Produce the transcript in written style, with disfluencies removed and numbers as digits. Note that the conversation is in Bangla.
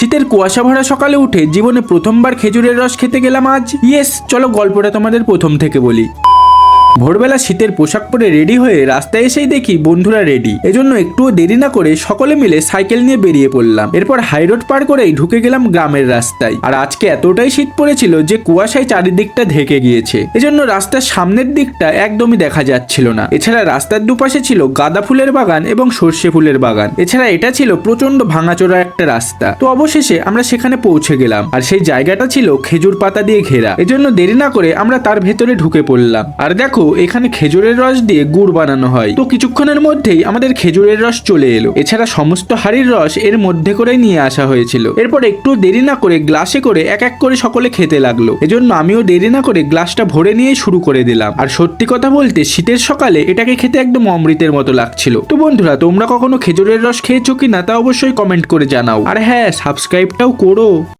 শীতের কুয়াশা ভরা সকালে উঠে জীবনে প্রথমবার খেজুরের রস খেতে গেলাম আজ। ইয়েস, চলো গল্পটা তোমাদের প্রথম থেকে বলি। ভোরবেলা শীতের পোশাক পরে রেডি হয়ে রাস্তায় এসেই দেখি বন্ধুরা রেডি, এজন্য একটুও দেরি না করে সকলে মিলে সাইকেল নিয়ে বেরিয়ে পড়লাম। এরপর হাই রোড পার করেই ঢুকে গেলাম গ্রামের রাস্তায়। আর আজকে এতটাই শীত পড়েছিল যে কুয়াশায় চারিদিকটা ঢেকে গিয়েছে, এজন্য রাস্তার সামনের দিকটা একদমই দেখা যাচ্ছিল না। এছাড়া রাস্তার দুপাশে ছিল গাঁদা ফুলের বাগান এবং সর্ষে ফুলের বাগান। এছাড়া এটা ছিল প্রচন্ড ভাঙাচোরা একটা রাস্তা। তো অবশেষে আমরা সেখানে পৌঁছে গেলাম, আর সেই জায়গাটা ছিল খেজুর পাতা দিয়ে ঘেরা, এজন্য দেরি না করে আমরা তার ভেতরে ঢুকে পড়লাম। আর দেখো, এখানে খেজুরের রস দিয়ে গুড় বানানো হয়। তো কিছুক্ষণের মধ্যেই আমাদের খেজুরের রস চলে এলো। এছাড়া সমস্ত হাড়ির রস এর মধ্যে করে নিয়ে আসা হয়েছিল। এরপর একটু দেরি না করে গ্লাসে করে এক এক করে সকলে খেতে লাগলো, এজন্য আমিও দেরি না করে গ্লাসটা ভরে নিয়ে শুরু করে দিলাম। আর সত্যি কথা বলতে শীতের সকালে এটাকে খেতে একদম অমৃতের মতো লাগছিল। তো বন্ধুরা, তোমরা কখনো খেজুরের রস খেয়েছো কিনা তা অবশ্যই কমেন্ট করে জানাও। আর হ্যাঁ, সাবস্ক্রাইবটাও করো।